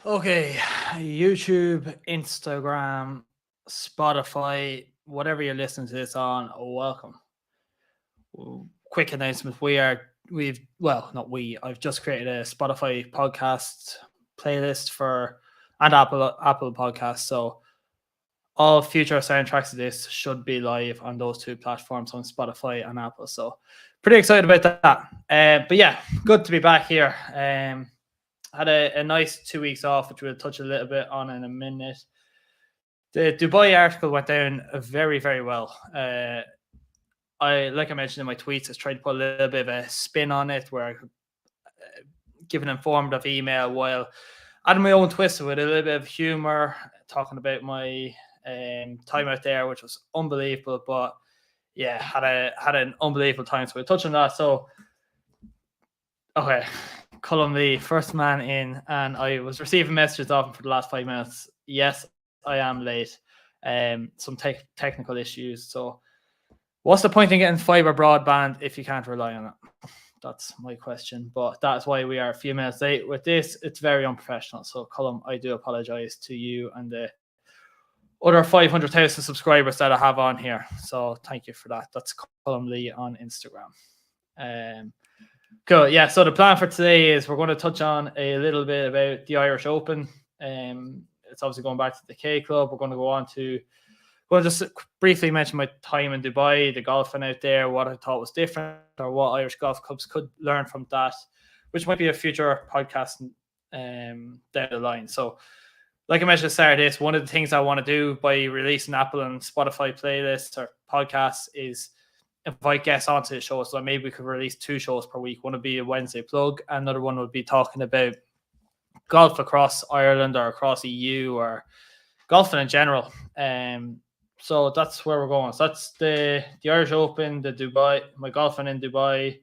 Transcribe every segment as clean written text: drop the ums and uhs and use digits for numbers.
Okay, YouTube, Instagram, Spotify, whatever you're listening to this on, welcome. Quick announcement: I've just created a Spotify podcast playlist and Apple Podcasts. So all future soundtracks of this should be live on those two platforms, on Spotify and Apple. So pretty excited about that. But yeah, good to be back here. Had a nice 2 weeks off, which we'll touch a little bit on in a minute. The Dubai article went down very, very well. Like I mentioned in my tweets, I tried to put a little bit of a spin on it, where I could give an informative email while adding my own twist with a little bit of humor, talking about my time out there, which was unbelievable. But yeah, had an unbelievable time. So we'll touch on that. So okay. Colm Lee, first man in, and I was receiving messages off him for the last 5 minutes. Yes, I am late. Some technical issues. So what's the point in getting fiber broadband if you can't rely on it? That's my question. But that's why we are a few minutes late with this. It's very unprofessional. So Colm, I do apologize to you and the other 500,000 subscribers that I have on here. So thank you for that. That's Colm Lee on Instagram. Cool. Yeah. So the plan for today is we're going to touch on a little bit about the Irish Open. It's obviously going back to the K Club. We're going to just briefly mention my time in Dubai, the golfing out there, what I thought was different, or what Irish golf clubs could learn from that, which might be a future podcast down the line. So, like I mentioned at the start of this, one of the things I want to do by releasing Apple and Spotify playlists or podcasts is invite guests onto the show. So maybe we could release 2 shows per week. One would be a Wednesday plug, and another one would be talking about golf across Ireland or across EU or golfing in general. So that's where we're going. So that's the Irish Open, the Dubai, my golfing in Dubai.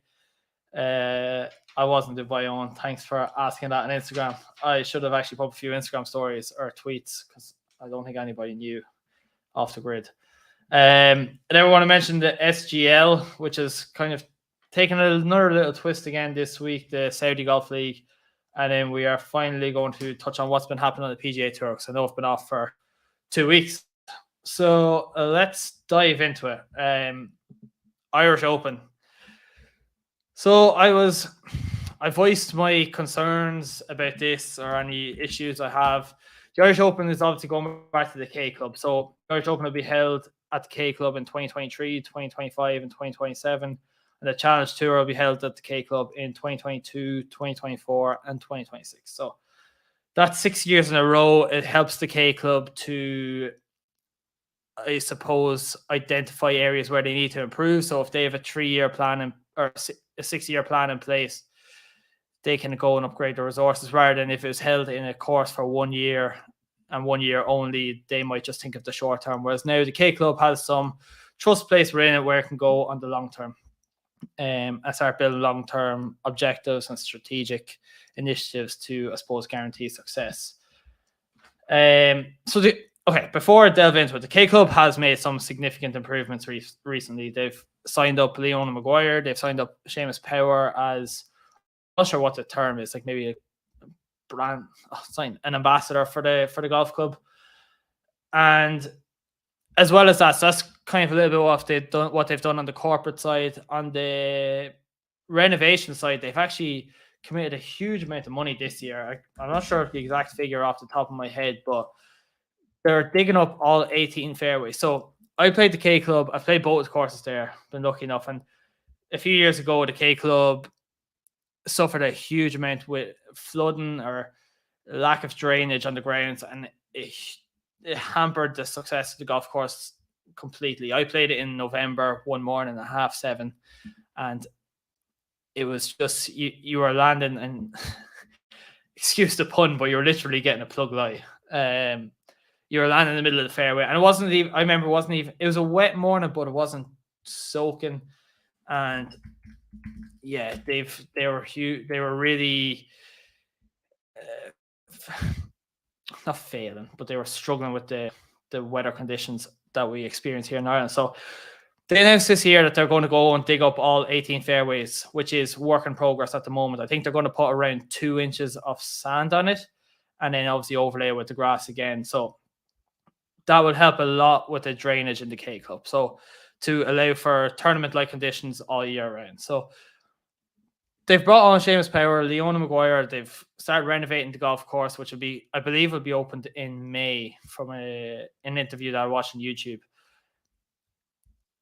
I was in Dubai on. Thanks for asking that on Instagram. I should have actually put a few Instagram stories or tweets because I don't think anybody knew off the grid. And then we want to mention the SGL, which is kind of taking another little twist again this week, the Saudi Golf League. And then we are finally going to touch on what's been happening on the PGA Tour, because I know it's been off for 2 weeks. So let's dive into it. Irish Open. So I voiced my concerns about this or any issues I have. The Irish Open is obviously going back to the K Club. So the Irish Open will be held at the K Club in 2023, 2025, and 2027. And the Challenge Tour will be held at the K Club in 2022, 2024, and 2026. So that's 6 years in a row. It helps the K Club to, I suppose, identify areas where they need to improve. So if they have a 3-year plan or a 6-year plan in place, they can go and upgrade the resources, rather than if it was held in a course for 1 year and 1 year only, they might just think of the short term. Whereas now the K Club has some trust placed within it where it can go on the long term and start building long-term objectives and strategic initiatives to, I suppose, guarantee success. Before I delve into it, the K Club has made some significant improvements recently. They've signed up Leona Maguire. They've signed up Seamus Power as, I'm not sure what the term is, like maybe a brand, an ambassador for the golf club. And as well as that, so that's kind of a little bit what they've done on the corporate side. On the renovation side, they've actually committed a huge amount of money this year. I'm not sure the exact figure off the top of my head, but they're digging up all 18 fairways. So I played the K Club. I played both courses there. Been lucky enough. And a few years ago, the K Club suffered a huge amount with flooding or lack of drainage on the grounds, and it hampered the success of the golf course completely. I played it in November one morning at 7:30, and it was just you were landing, and excuse the pun, but you were literally getting a plug lie. You were landing in the middle of the fairway, and it wasn't even. I remember it was a wet morning, but it wasn't soaking, and yeah, they were huge. They were really not failing, but they were struggling with the weather conditions that we experience here in Ireland. So they announced this year that they're going to go and dig up all 18 fairways, which is work in progress at the moment. I think they're going to put around 2 inches of sand on it, and then obviously overlay with the grass again. So that would help a lot with the drainage in the K Club. So to allow for tournament-like conditions all year round. So they've brought on Seamus Power, Leona Maguire. They've started renovating the golf course, which will be, I believe, will be opened in May from an interview that I watched on YouTube.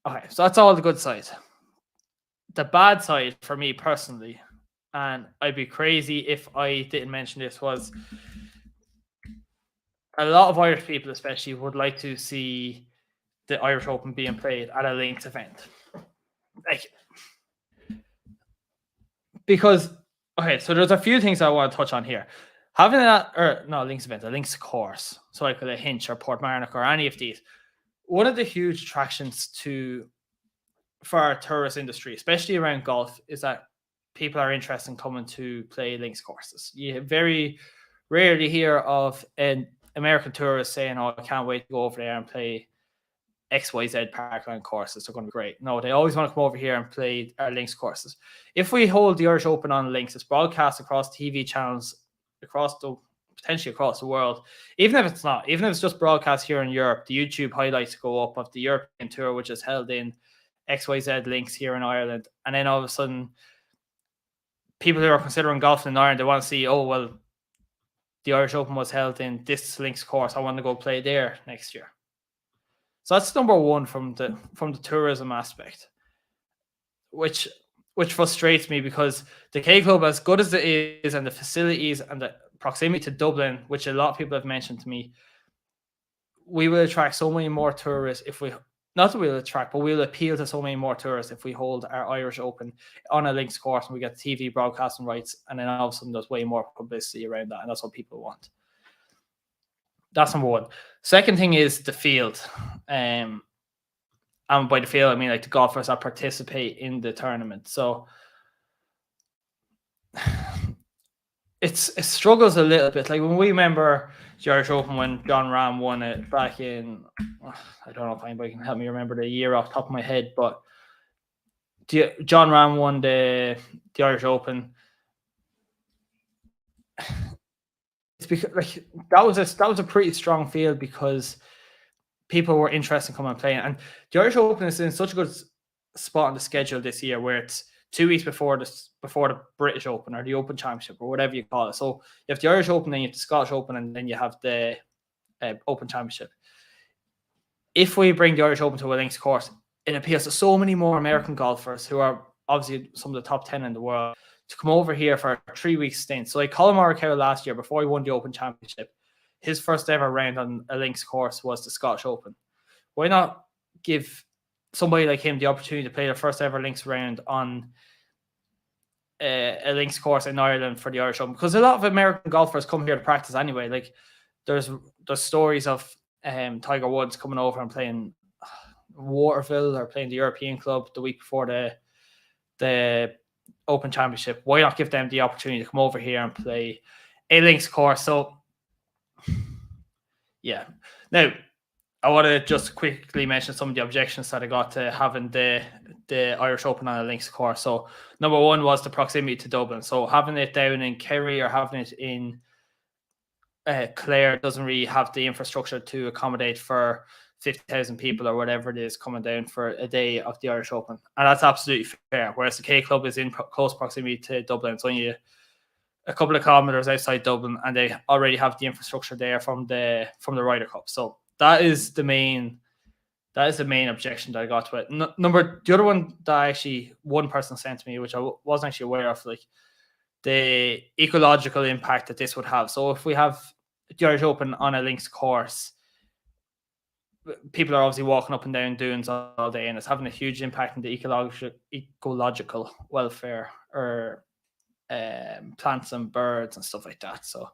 Okay, so that's all the good side. The bad side for me personally, and I'd be crazy if I didn't mention this, was a lot of Irish people especially would like to see the Irish Open being played at a links event. Like, because, okay, so there's a few things I want to touch on here. Having that, or no, links event, a links course, so like a Hinch or Portmarnock or any of these, one of the huge attractions for our tourist industry, especially around golf, is that people are interested in coming to play links courses. You very rarely hear of an American tourist saying, "Oh, I can't wait to go over there and play XYZ parkland courses. They're going to be great." No, they always want to come over here and play our links courses. If we hold the Irish Open on links, it's broadcast across TV channels potentially across the world. Even if it's not, even if it's just broadcast here in Europe, the YouTube highlights go up of the European tour, which is held in XYZ links here in Ireland. And then all of a sudden, people who are considering golfing in Ireland, they want to see, oh, well, the Irish Open was held in this links course. I want to go play there next year. So that's number one from the tourism aspect, which frustrates me, because the K Club, as good as it is, and the facilities and the proximity to Dublin, which a lot of people have mentioned to me, we will attract so many more tourists if we, not that we'll attract, but we'll appeal to so many more tourists if we hold our Irish Open on a links course and we get TV broadcasting rights, and then all of a sudden there's way more publicity around that, and that's what people want. That's number one. Second thing is the field. And by the field, I mean like the golfers that participate in the tournament. So it struggles a little bit. Like when we remember the Irish Open when John Ram won it back in, I don't know if anybody can help me remember the year off the top of my head, but John Ram won the Irish Open. It's because like that was a pretty strong field, because people were interested in coming and playing. And the Irish Open is in such a good spot on the schedule this year, where it's 2 weeks before the British Open or the Open Championship or whatever you call it. So you have the Irish Open, then you have the Scottish Open, and then you have the Open Championship. If we bring the Irish Open to a links course, it appeals to so many more American golfers, who are obviously some of the top 10 in the world, to come over here for a 3-week stint. So like Colin Morikawa last year, before he won the Open Championship, his first ever round on a links course was the Scottish Open. Why not give somebody like him the opportunity to play their first ever links round on a links course in Ireland for the Irish Open? Because a lot of American golfers come here to practice anyway. Like there's stories of Tiger Woods coming over and playing Waterville or playing the European Club the week before the Open Championship. Why not give them the opportunity to come over here and play a links course? So yeah. Now, I want to just quickly mention some of the objections that I got to having the Irish Open on a links course. So number one was the proximity to Dublin. So having it down in Kerry or having it in Clare doesn't really have the infrastructure to accommodate for 50,000 people or whatever it is coming down for a day of the Irish Open. And that's absolutely fair. Whereas the K Club is in close proximity to Dublin. It's only a couple of kilometers outside Dublin, and they already have the infrastructure there from the Ryder Cup. So that is the main objection that I got to it. The other one that one person sent to me, which I wasn't actually aware of, like the ecological impact that this would have. So if we have the Irish Open on a links course, people are obviously walking up and down dunes all day, and it's having a huge impact on the ecological welfare, or plants and birds and stuff like that. So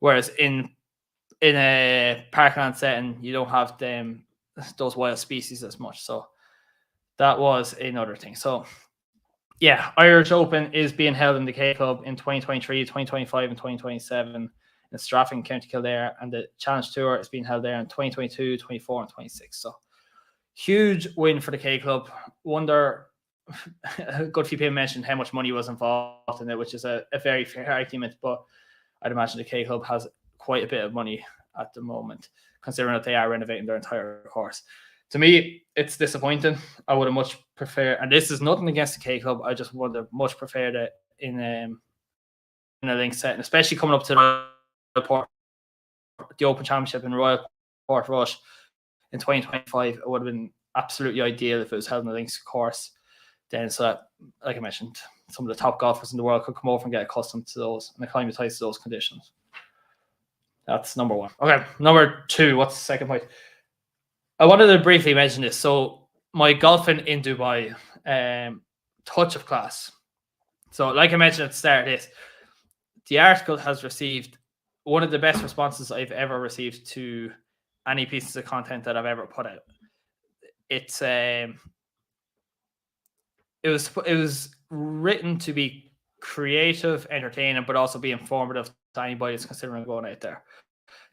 whereas in a parkland setting, you don't have those wild species as much. So that was another thing. So yeah, Irish Open is being held in the K Club in 2023, 2025, and 2027 in Straffing, County Kildare, and the Challenge Tour is being held there in 2022, 24, and 26. So huge win for the K Club. Wonder, a good few people mentioned how much money was involved in it, which is a very fair argument, but I'd imagine the K Club has quite a bit of money at the moment, considering that they are renovating their entire course. To me, it's disappointing. I would have much preferred, and this is nothing against the K Club, I just would have much preferred it in a link setting, especially coming up to the Open Championship in Royal Portrush in 2025. It would have been absolutely ideal if it was held in a links course. Then, so that, like I mentioned, some of the top golfers in the world could come over and get accustomed to those and acclimatise to those conditions. That's number one. Okay, number two. What's the second point? I wanted to briefly mention this. So my golfing in Dubai, touch of class. So, like I mentioned at the start of this, the article has received one of the best responses I've ever received to any pieces of content that I've ever put out. It was written to be creative, entertaining, but also be informative to anybody that's considering going out there.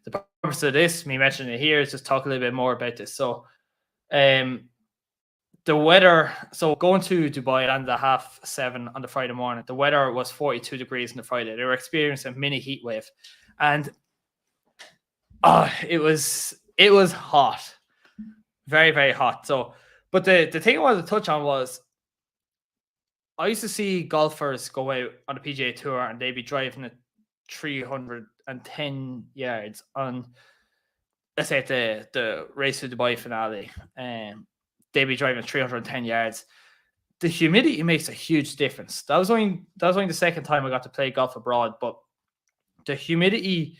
The purpose of this, me mentioning it here, is just talk a little bit more about this. So, the weather. So going to Dubai at 7:30 on the Friday morning, the weather was 42 degrees on the Friday. They were experiencing a mini heat wave, and it was hot, very, very hot. So, but the thing I wanted to touch on was, I used to see golfers go out on the PGA Tour and they'd be driving at 310 yards on, let's say, the Race to Dubai finale, and they'd be driving 310 yards. The humidity makes a huge difference. That was only the second time I got to play golf abroad, but the humidity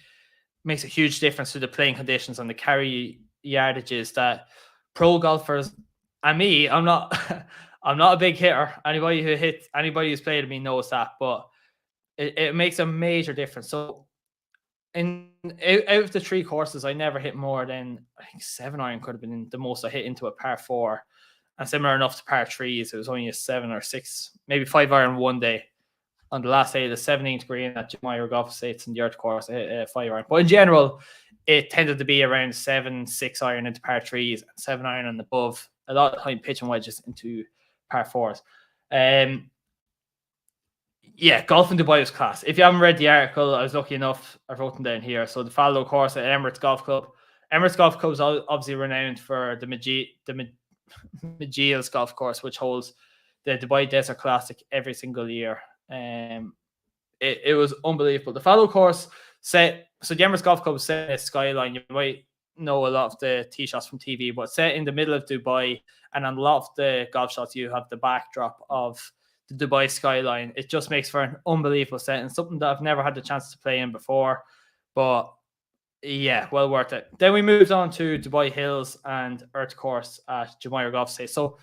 makes a huge difference to the playing conditions and the carry yardages that pro golfers, and me, I'm not a big hitter. Anybody who's played with me knows that, but it makes a major difference. So out of the three courses, I never hit more than, I think, 7-iron could have been the most I hit into a par 4, and similar enough to par 3s. It was only a 7 or 6, maybe 5-iron one day. On the last day of the 17th green at Jumeirah Golf Estates in the Earth course, I hit a 5-iron. But in general, it tended to be around 7, 6-iron into par 3s, and 7-iron and above. A lot of time pitching wedges into par 4s. Yeah, golf in Dubai was class. If you haven't read the article, I was lucky enough, I've written down here. So the Fallow course at Emirates Golf Club. Emirates Golf Club is obviously renowned for the Majil's golf course, which holds the Dubai Desert Classic every single year. It was unbelievable. The Fallow course the Emirates Golf Club set a skyline. You might know a lot of the tee shots from TV, but set in the middle of Dubai, and on a lot of the golf shots, you have the backdrop of the Dubai skyline. It just makes for an unbelievable set, and something that I've never had the chance to play in before. But yeah, well worth it. Then we moved on to Dubai Hills and Earth course at Jumeirah Golf Estate. So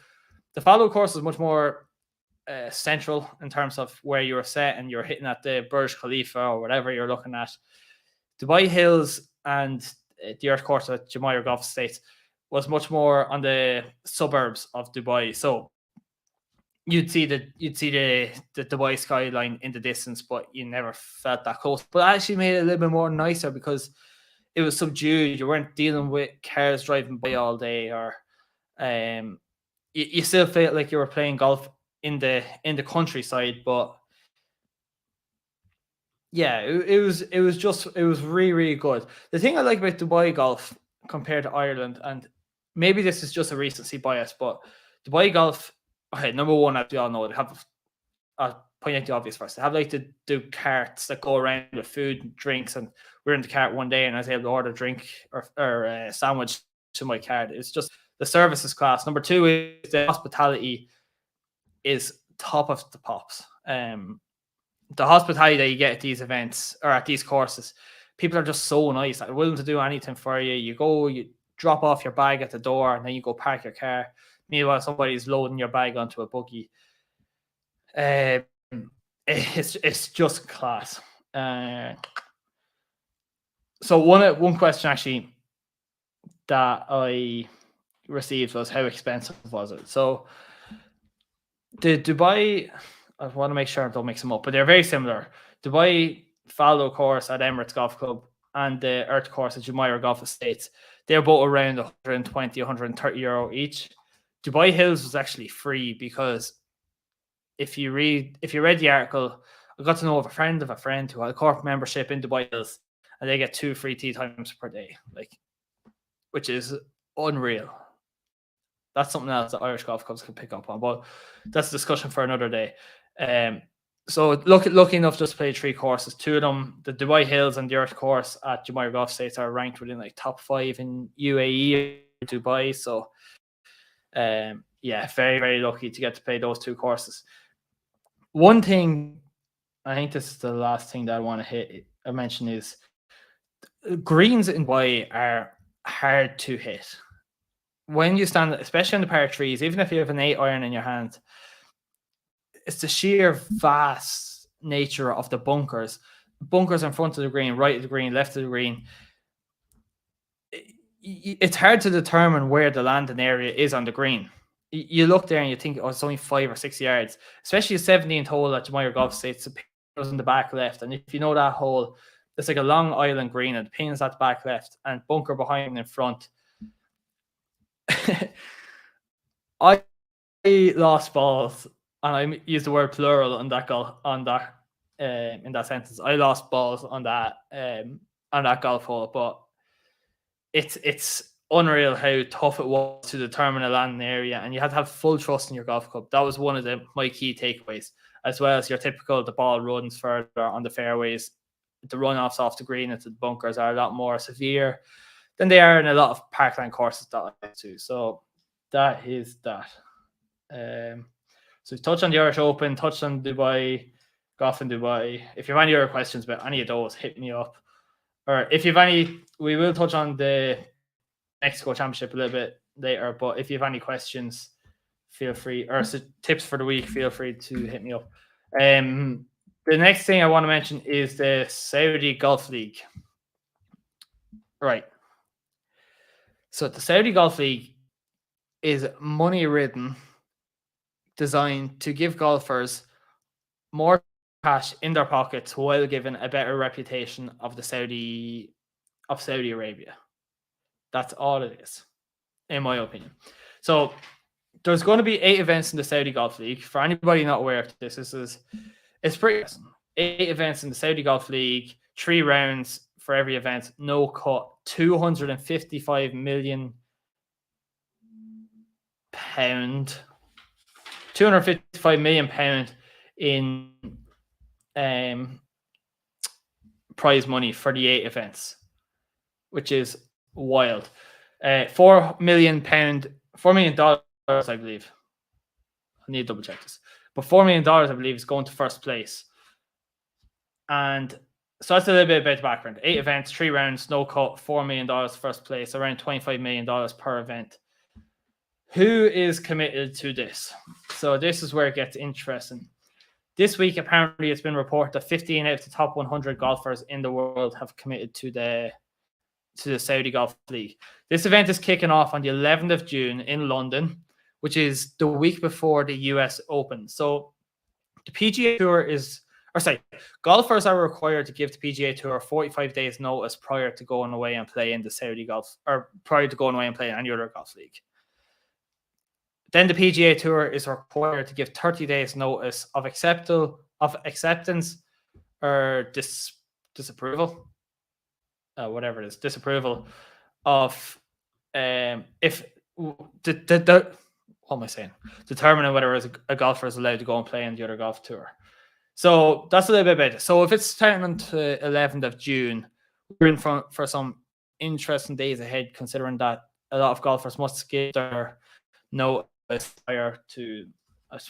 the Fallow course is much more central in terms of where you're set, and you're hitting at the Burj Khalifa or whatever you're looking at. Dubai Hills and the Earth course at Jumeirah Golf Estate was much more on the suburbs of Dubai. So you'd see the Dubai skyline in the distance, but you never felt that close. But it actually made it a little bit more nicer because it was subdued. You weren't dealing with cars driving by all day, or you still felt like you were playing golf in the countryside. But yeah, it was really, really good. The thing I like about Dubai golf compared to Ireland, and maybe this is just a recency bias, but Dubai golf, okay, number one, as we all know, they have, I'll point out the obvious first, they have like to do carts that go around with food and drinks, and we were in the cart one day and I was able to order a drink or a sandwich to my cart. It's just, the service is class. Number two is the hospitality is top of the pops. The hospitality that you get at these events or at these courses, people are just so nice. They're willing to do anything for you. You go, you drop off your bag at the door, and then you go park your car. Meanwhile, somebody's loading your bag onto a buggy. It's just class. So one question actually that I received was, how expensive was it? So the Dubai, I want to make sure I don't mix them up, but they're very similar. Dubai Fallow course at Emirates Golf Club and the Earth course at Jumeirah Golf Estates, they're both around 120, 130 euro each. Dubai Hills was actually free because if you read the article, I got to know of a friend who had a corporate membership in Dubai Hills, and they get 2 free tee times per day, like, which is unreal. That's something else that Irish golf clubs can pick up on, but that's a discussion for another day. So lucky enough just to play 3 courses. 2 of them, the Dubai Hills and the Earth course at Jumeirah Golf Estates, are ranked within like top 5 in UAE, Dubai. So yeah, very, very lucky to get to play those 2 courses. One thing, I think this is the last thing that I want to mention, is greens in Dubai are hard to hit. When you stand, especially on the par 3s, even if you have an 8 iron in your hand, it's the sheer vast nature of the bunkers. Bunkers in front of the green, right of the green, left of the green. It's hard to determine where the landing area is on the green. You look there and you think, oh, it's only 5 or 6 yards, especially a 17th hole at Jumeirah Golf Estates. The pin is in the back left. And if you know that hole, it's like a long island green and the pin is at the back left and bunker behind and in front. I lost balls, and I use the word plural on that in that sentence. I lost balls on that golf hole, but it's unreal how tough it was to determine a landing area, and you had to have full trust in your golf club. That was one of my key takeaways, as well as your typical, the ball runs further on the fairways. The runoffs off the green into the bunkers are a lot more severe than they are in a lot of parkland courses that I like to. So that is that. So touch on the Irish Open, touch on Dubai, golf in Dubai. If you have any other questions about any of those, hit me up. Or if you have any, we will touch on the Mexico Championship a little bit later. But if you have any questions, feel free, or tips for the week, feel free to hit me up. The next thing I want to mention is the Saudi Golf League. Right. So the Saudi Golf League is money-ridden, designed to give golfers more cash in their pockets while giving a better reputation of Saudi Arabia. That's all it is, in my opinion. So there's going to be 8 events in the Saudi Golf League. For anybody not aware of this, it's pretty awesome. 8 events in the Saudi Golf League, 3 rounds for every event, no cut, £255 million. £255 million in prize money for the 8 events, which is wild. £4 million, I believe. I need to double check this, but $4 million, I believe, is going to first place. And so that's a little bit about the background. 8 events, 3 rounds, no cut, $4 million first place, around $25 million per event. Who is committed to this? So this is where it gets interesting. This week, apparently, it's been reported that 15 out of the top 100 golfers in the world have committed to the Saudi Golf League. This event is kicking off on the 11th of June in London, which is the week before the US Open. So the PGA Tour golfers are required to give the PGA Tour 45 days notice prior to going away and play in the Saudi Golf, or prior to going away and play in any other golf league. Then the PGA Tour is required to give 30 days notice of acceptance or disapproval, whatever it is, disapproval of determining whether a golfer is allowed to go and play in the other golf tour. So that's a little bit about it. So if it's starting on the 11th of June, we're in for some interesting days ahead, considering that a lot of golfers must give their notice prior to the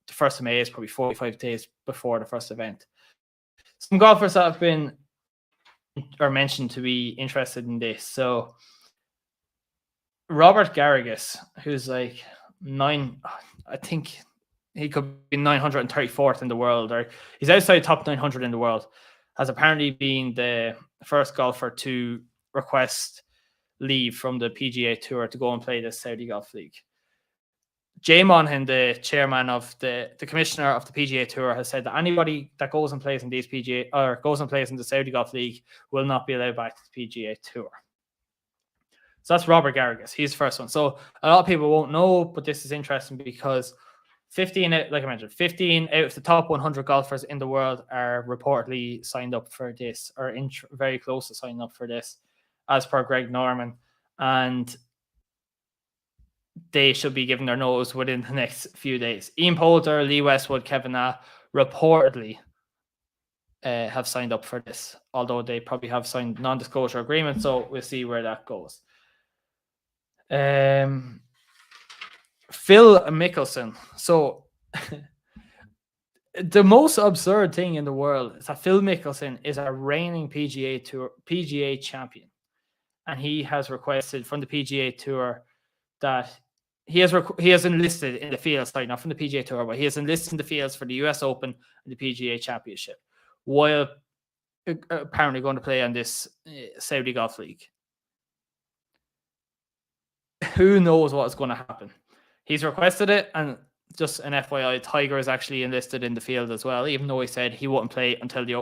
1st of May, is probably 45 days before the first event. Some golfers that have been or mentioned to be interested in this. So Robert Garrigus, who's like I think he could be 934th in the world, or he's outside top 900 in the world, has apparently been the first golfer to request leave from the PGA Tour to go and play the Saudi Golf League. Jay Monaghan, the chairman of the commissioner of the PGA Tour, has said that anybody that goes and plays in these goes and plays in the Saudi Golf League will not be allowed back to the PGA Tour. So that's Robert Garrigus. He's the first one. So a lot of people won't know, but this is interesting because 15 out, like I mentioned, 15 out of the top 100 golfers in the world are reportedly signed up for this, or very close to signing up for this, as per Greg Norman, and they should be given their notice within the next few days. Ian Poulter, Lee Westwood, Kevin Na reportedly have signed up for this, although they probably have signed non-disclosure agreements, so we'll see where that goes. Phil Mickelson. So the most absurd thing in the world is that Phil Mickelson is a reigning PGA champion, and he has requested from the PGA Tour that he has enlisted in the fields, sorry, not from the PGA Tour, but he has enlisted in the fields for the US Open and the PGA Championship, while apparently going to play on this Saudi Golf League. Who knows what is going to happen? He's requested it, and just an FYI, Tiger is actually enlisted in the field as well, even though he said he wouldn't play until he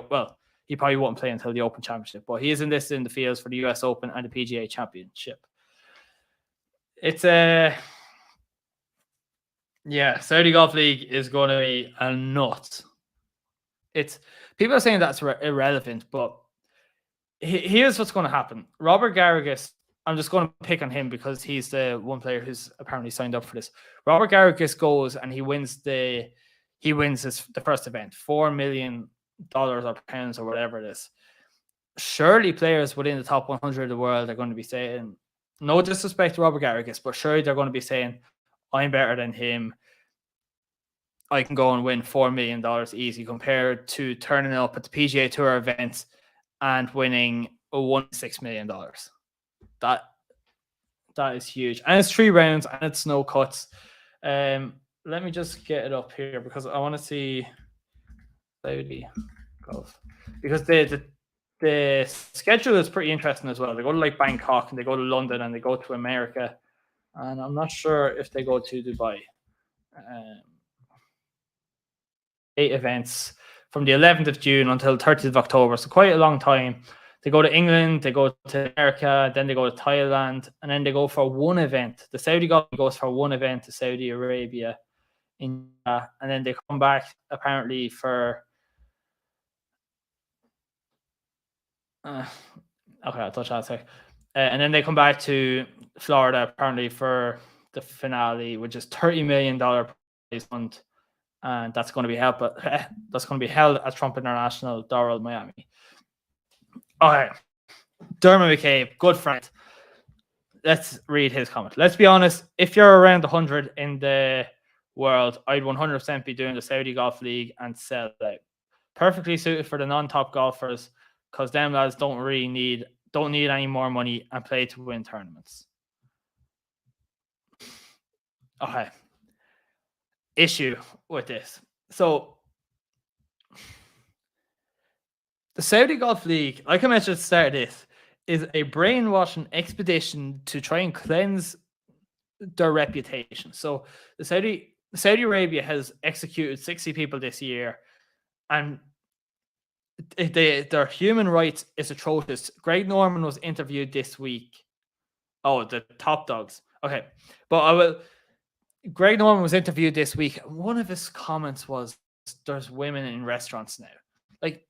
probably won't play until the Open Championship, but he is enlisted in the fields for the US Open and the PGA Championship. It's Saudi Golf League is going to be a nut. People are saying that's irrelevant, but here's what's going to happen. Robert Garrigus, I'm just going to pick on him because he's the one player who's apparently signed up for this. Robert Garrigus goes and he wins the first event, $4 million or pounds or whatever it is. Surely players within the top 100 of the world are going to be saying, no disrespect to Robert Garrigus, but surely they're going to be saying, I'm better than him. I can go and win $4 million easy, compared to turning up at the PGA Tour events and winning $1.6 million. That is huge. And it's 3 rounds and it's no cuts. Let me just get it up here because I want to see Saudi golf. Because the schedule is pretty interesting as well. They go to like Bangkok and they go to London and they go to America. And I'm not sure if they go to Dubai. 8 events from the 11th of June until 30th of October. So quite a long time. They go to England, they go to America, then they go to Thailand, and then they go for one event. The Saudi Golf goes for one event to Saudi Arabia, and then they come back apparently for. Okay, I'll touch on that a sec. And then they come back to Florida apparently for the finale, which is $30 million prize fund, and that's going to be held. That's going to be held at Trump International, Doral, Miami. Okay, Dermot McCabe, good friend. Let's read his comment. Let's be honest. If you're around 100 in the world, I'd 100% be doing the Saudi Golf League and sell it out. Perfectly suited for the non-top golfers, because them lads don't need any more money and play to win tournaments. Okay. Issue with this. So the Saudi Golf League, like I mentioned at the start of this, is a brainwashing expedition to try and cleanse their reputation. So the Saudi Arabia has executed 60 people this year, and their human rights is atrocious. Greg Norman was interviewed this week. Oh, the top dogs. Okay. Greg Norman was interviewed this week. One of his comments was, there's women in restaurants now. Like,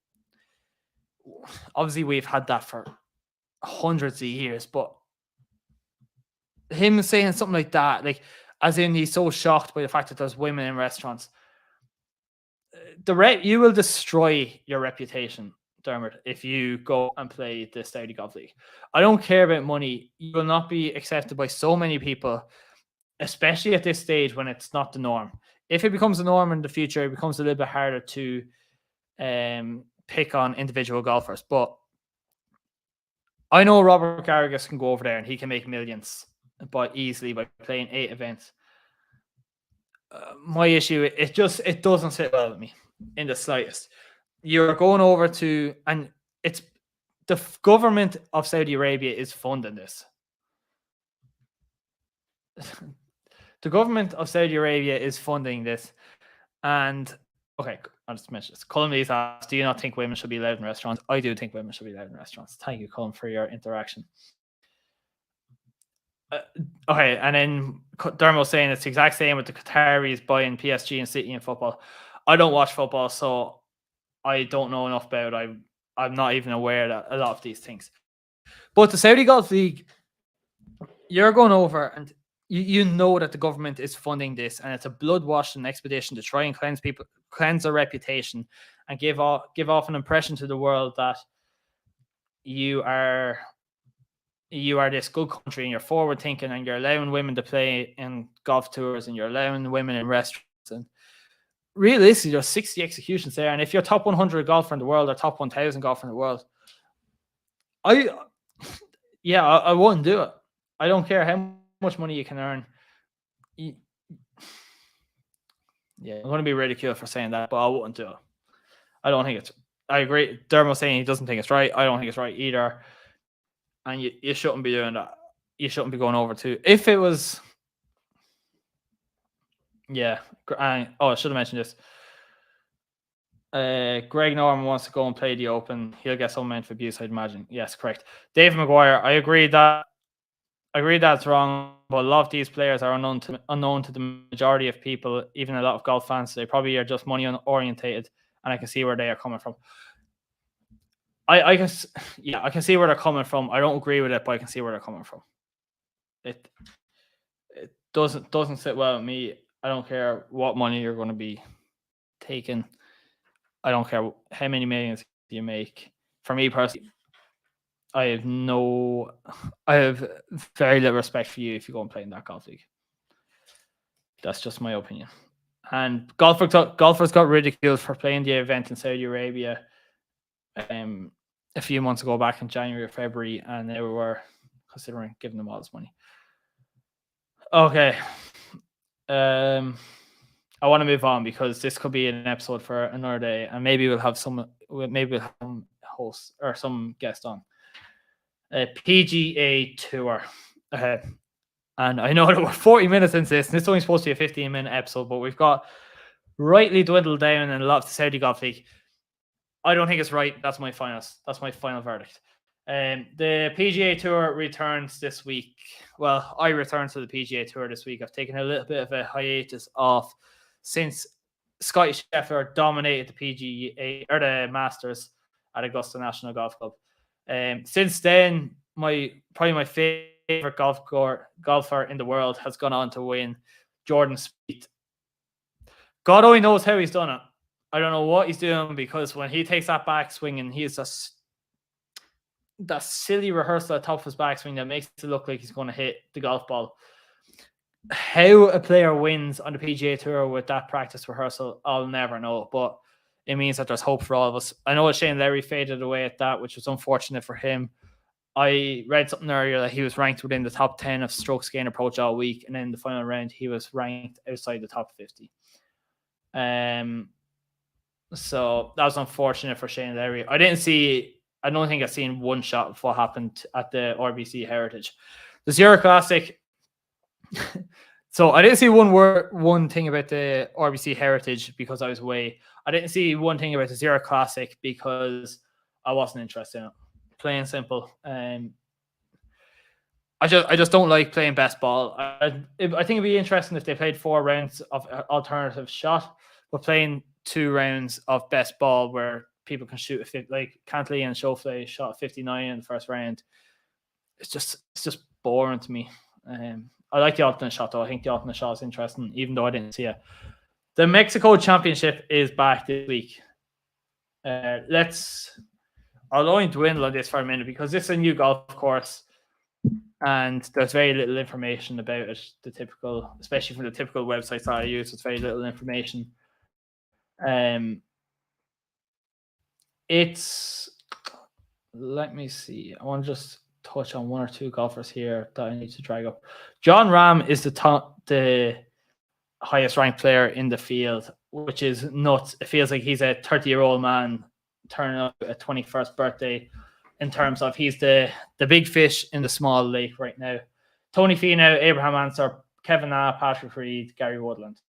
obviously we've had that for hundreds of years, but him saying something like that, like, as in he's so shocked by the fact that there's women in restaurants, you will destroy your reputation, Dermot, if you go and play the Saudi Golf League. I don't care about money. You will not be accepted by so many people, especially at this stage when it's not the norm. If it becomes the norm in the future, it becomes a little bit harder to pick on individual golfers. But I know Robert Garrigus can go over there and he can make millions easily by playing 8 events. My issue, it doesn't sit well with me in the slightest. You're going over to, and it's the government of Saudi Arabia is funding this. The government of Saudi Arabia is funding this. And okay, I'll just mention this. Colin Lee's asked, do you not think women should be allowed in restaurants? I do think women should be allowed in restaurants. Thank you, Colin, for your interaction. Okay, and then Dermo saying it's the exact same with the Qataris buying PSG and City in football. I don't watch football, so I don't know enough about it. I'm not even aware that a lot of these things. But the Saudi Golf League, you're going over and you know that the government is funding this, and it's a blood washing expedition to try and cleanse their reputation, and give off an impression to the world that you are this good country and you're forward thinking and you're allowing women to play in golf tours and you're allowing women in restaurants. And realistically, there's 60 executions there. And if you're top 100 golfer in the world or top 1,000 golfer in the world, I wouldn't do it. I don't care how much money you can earn. Yeah, I'm going to be ridiculed for saying that, but I wouldn't do it. I don't think it's. I agree. Dermo saying he doesn't think it's right. I don't think it's right either. And you shouldn't be doing that. You shouldn't be going over to. If it was. Yeah. I should have mentioned this. Greg Norman wants to go and play the Open. He'll get some meant for abuse, I'd imagine. Yes, correct. Dave McGuire, I agree that's wrong, but a lot of these players are unknown to the majority of people, even a lot of golf fans. They probably are just money orientated, and I can see where they are coming from. I can see where they're coming from. I don't agree with it, but I can see where they're coming from. It doesn't sit well with me. I don't care what money you're going to be taking. I don't care how many millions you make. For me personally, I have very little respect for you if you go and play in that golf league. That's just my opinion. And golfers got ridiculed for playing the event in Saudi Arabia a few months ago, back in January or February, and they were considering giving them all this money. Okay. I want to move on because this could be an episode for another day, and maybe we'll have some hosts or some guest on. PGA Tour. And I know that we're 40 minutes into this, and it's only supposed to be a 15-minute episode, but we've got rightly dwindled down in a lot of the Saudi Golf League. I don't think it's right. That's my final verdict. The PGA Tour returns this week. Well, I returned to the PGA Tour this week. I've taken a little bit of a hiatus off since Scotty Scheffler dominated the PGA or the Masters at Augusta National Golf Club. Since then, probably my favorite golfer in the world has gone on to win, Jordan Spieth. God only knows how he's done it. I don't know what he's doing, because when he takes that backswing and he's just that silly rehearsal at the top of his backswing that makes it look like he's going to hit the golf ball. How a player wins on the PGA Tour with that practice rehearsal, I'll never know, but it means that there's hope for all of us. I know Shane Lowry faded away at that, which was unfortunate for him. I read something earlier that he was ranked within the top 10 of strokes gained approach all week, and in the final round he was ranked outside the top 50. So that was unfortunate for Shane Lowry. I don't think I've seen one shot of what happened at the RBC Heritage. The Zero Classic. So I didn't see one thing about the RBC Heritage because I was away. I didn't see one thing about the Zero Classic because I wasn't interested in it. Plain simple. I just don't like playing best ball. I think it'd be interesting if they played 4 rounds of alternative shot, but playing 2 rounds of best ball where people can shoot like Cantley and Schauffele shot 59 in the first round. It's just boring to me. I like the alternate shot though. I think the alternate shot is interesting, even though I didn't see it. The Mexico Championship is back this week. I'll only dwindle on this for a minute because this is a new golf course and there's very little information about it. Especially from the typical websites that I use, there's very little information. Let me see. I want to just touch on 1 or 2 golfers here that I need to drag up. John Rahm is the highest ranked player in the field, which is nuts. It feels like he's a 30-year-old man turning up a 21st birthday in terms of he's the big fish in the small lake right now. Tony Finau, Abraham Answer, Kevin Na, Patrick Reed, Gary Woodland.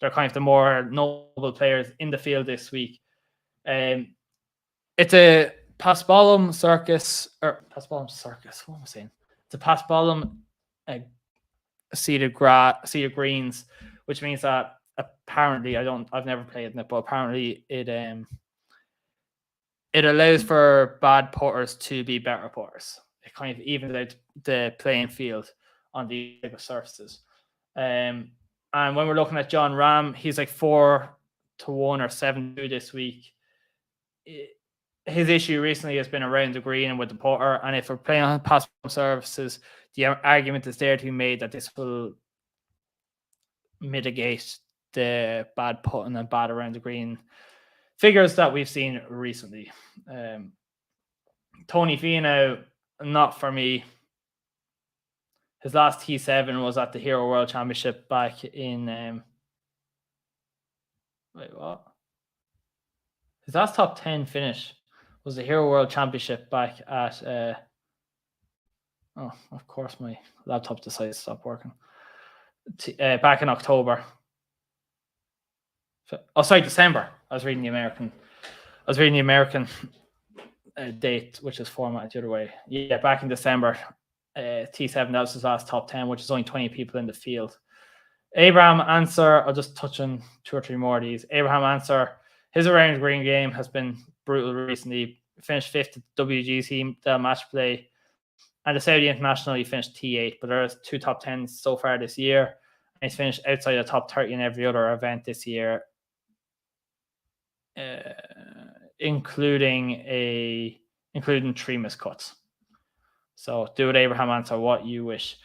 They're kind of the more notable players in the field this week. It's a Paspalum circus. What am I saying? It's a Paspalum seeded greens, which means that apparently I've never played in it, but apparently it allows for bad putters to be better putters. It kind of evens out the playing field on these type of surfaces. And when we're looking at John Rahm, he's like 4-1 or 7-2 this week. His issue recently has been around the green and with the putter. And if we're playing on pass surfaces, the argument is there to be made that this will mitigate the bad putting and bad around the green figures that we've seen recently. Tony Finau, not for me. His last T7 was at the Hero World Championship back in wait, what? His last top 10 finish was the Hero World Championship back at oh, of course my laptop decided to stop working. Back in October. Oh, sorry, December. I was reading the American date, which is formatted the other way. Yeah, back in December, T7, that was his last top 10, which is only 20 people in the field. Abraham Answer, I'll just touch on 2 or 3 more of these. Abraham Answer, his around green game has been brutal recently. Finished 5th at WGC match play. And the Saudi International, he finished T8, but there's 2 top 10s so far this year. And he's finished outside the top 30 in every other event this year. Including 3 missed cuts. So do with Abraham Answer what you wish.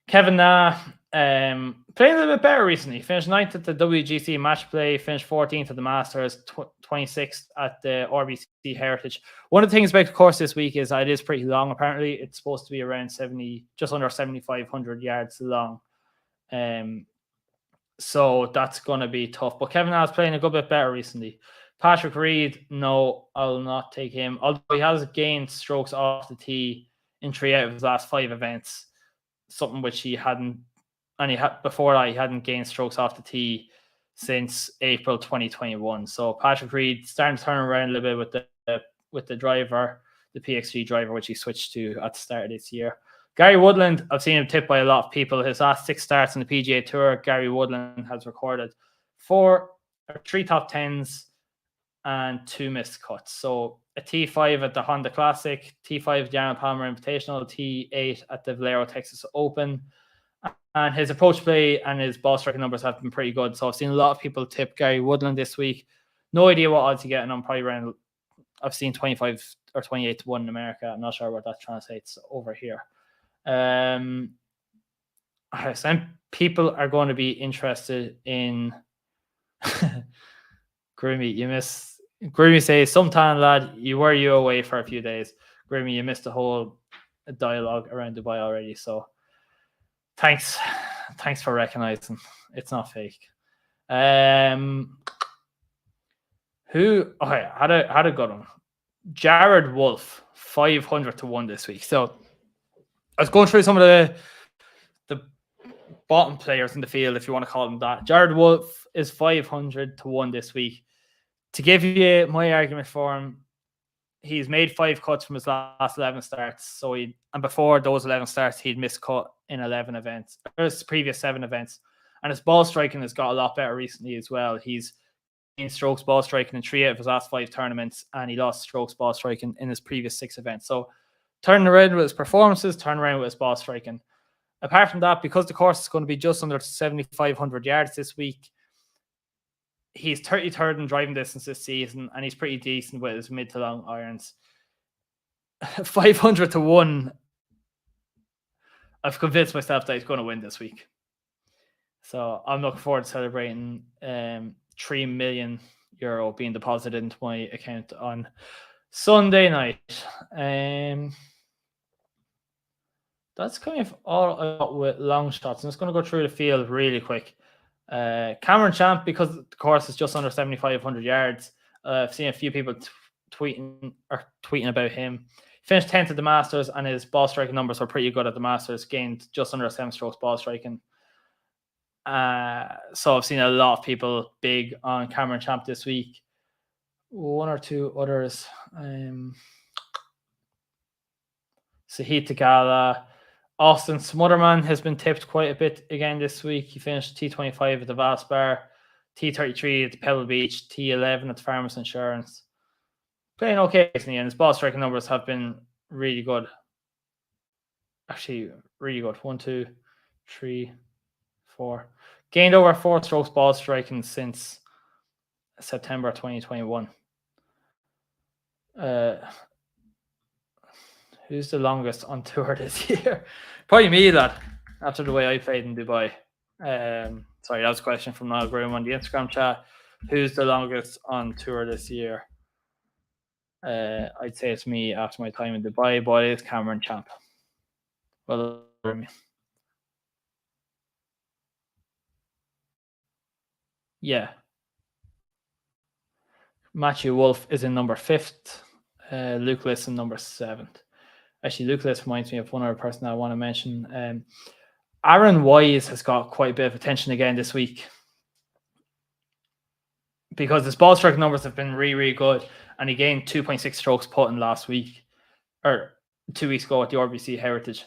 Kevin Na playing a little bit better recently. Finished 9th at the WGC match play. Finished 14th at the Masters. 26th at the RBC Heritage. One of the things about the course this week is that it is pretty long. Apparently, it's supposed to be around just under 7,500 yards long. So that's going to be tough. But Kevin Na is playing a good bit better recently. Patrick Reed, no, I'll not take him. Although he has gained strokes off the tee in 3 out of his last 5 events, something which he hadn't, and before that he hadn't gained strokes off the tee since April 2021. So Patrick Reed starting to turn around a little bit with the driver, the PXG driver, which he switched to at the start of this year. Gary Woodland, I've seen him tipped by a lot of people. His last 6 starts in the PGA Tour, Gary Woodland has recorded 3 top 10s and 2 missed cuts. So a T5 at the Honda Classic, T5 at the Arnold Palmer Invitational, T8 at the Valero Texas Open. And his approach play and his ball striking numbers have been pretty good. So I've seen a lot of people tip Gary Woodland this week. No idea what odds you get, and I'm probably around, I've seen 25 or 28 to 1 in America. I'm not sure what that translates over here. Some people are going to be interested in Grimmy says, sometime lad, you away for a few days. Grimmy, you missed the whole dialogue around Dubai already. So thanks for recognizing it's not fake. Had a good one. Jared Wolf, 500 to 1 this week. So I was going through some of the bottom players in the field, if you want to call them that. Jared Wolf is 500 to 1 this week. To give you my argument for him, he's made 5 cuts from his last 11 starts. And before those 11 starts, he'd missed cut in 11 events, or his previous 7 events. And his ball striking has got a lot better recently as well. He's gained strokes ball striking in 3 out of his last 5 tournaments, and he lost strokes ball striking in his previous 6 events. So turning around with his performances, turning around with his ball striking. Apart from that, because the course is going to be just under 7,500 yards this week, he's 33rd in driving distance this season, and he's pretty decent with his mid to long irons. 500 to 1. I've convinced myself that he's going to win this week. So I'm looking forward to celebrating €3 million being deposited into my account on Sunday night. That's kind of all I got with long shots. I'm just going to go through the field really quick. Cameron Champ, because the course is just under 7,500 yards. I've seen a few people tweeting about him. He finished 10th at the Masters, and his ball striking numbers were pretty good at the Masters. Gained just under 7 strokes ball striking. So I've seen a lot of people big on Cameron Champ this week. 1 or 2 others. Sahith Theegala. Austin Smotherman has been tipped quite a bit again this week. He finished T25 at the Vast Bar, T33 at the Pebble Beach, T11 at the Farmers Insurance. Playing okay recently, and his ball striking numbers have been really good. Actually, really good. 1, 2, 3, 4. Gained over 4 strokes ball striking since September 2021. Who's the longest on tour this year? Probably me, lad, after the way I played in Dubai. Sorry, that was a question from Niall Groom on the Instagram chat. Who's the longest on tour this year? I'd say it's me after my time in Dubai, but it's Cameron Champ. Well, yeah. Matthew Wolf is in number 5th. Luke Liss in number 7th. Actually, Luke Liss reminds me of one other person I want to mention. Aaron Wise has got quite a bit of attention again this week because his ball strike numbers have been really, really good, and he gained 2.6 strokes putting last week, or 2 weeks ago at the RBC Heritage.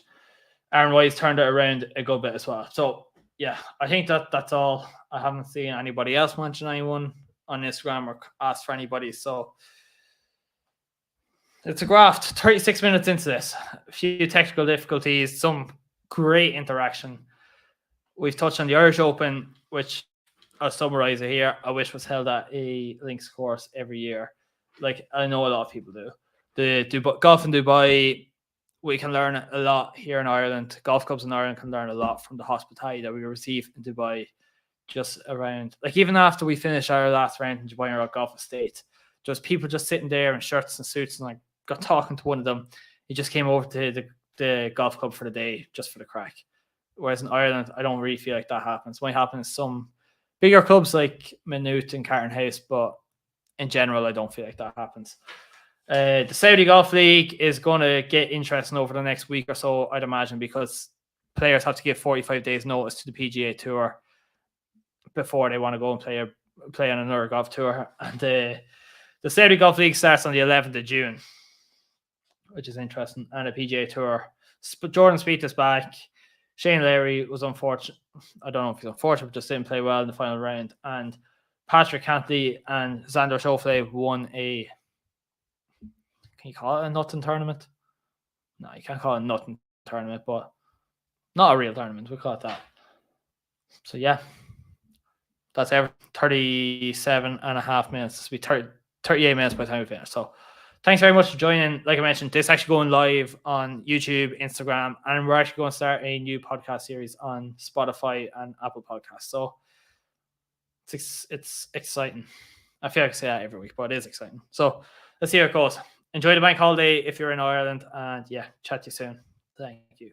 Aaron Wise turned it around a good bit as well. So, yeah, I think that's all. I haven't seen anybody else mention anyone on Instagram or ask for anybody. So, it's a graft. 36 minutes into this. A few technical difficulties, some great interaction. We've touched on the Irish Open, which I'll summarize it here. I wish was held at a links course every year. Like I know a lot of people do. The golf in Dubai, we can learn a lot here in Ireland. Golf clubs in Ireland can learn a lot from the hospitality that we receive in Dubai. Just around, like even after we finished our last round in Dubai Rock Golf Estate, just people just sitting there in shirts and suits, and like got talking to one of them. He just came over to the golf club for the day, just for the crack. Whereas in Ireland, I don't really feel like that happens. It might happen in some bigger clubs like Maynooth and Carton House, but in general, I don't feel like that happens. The Saudi Golf League is going to get interesting over the next week or so, I'd imagine, because players have to give 45 days notice to the PGA Tour before they want to go and play on another golf tour. And the Saudi Golf League starts on the 11th of June, which is interesting. And the PGA Tour, Jordan Spieth is back. Shane Lowry was unfortunate. I don't know if he's unfortunate, but just didn't play well in the final round. And Patrick Cantley and Xander Schauffele won a, can you call it a nothing tournament? No, you can't call it a nothing tournament, but not a real tournament. We'll call it that. So, yeah, that's everything. 37 and a half minutes. This will be 38 minutes by the time we finish. So, thanks very much for joining. Like I mentioned, this is actually going live on YouTube, Instagram, and we're actually going to start a new podcast series on Spotify and Apple Podcasts. So it's exciting. I feel like I say that every week, but it is exciting. So let's see how it goes. Enjoy the bank holiday if you're in Ireland, and yeah, chat to you soon. Thank you.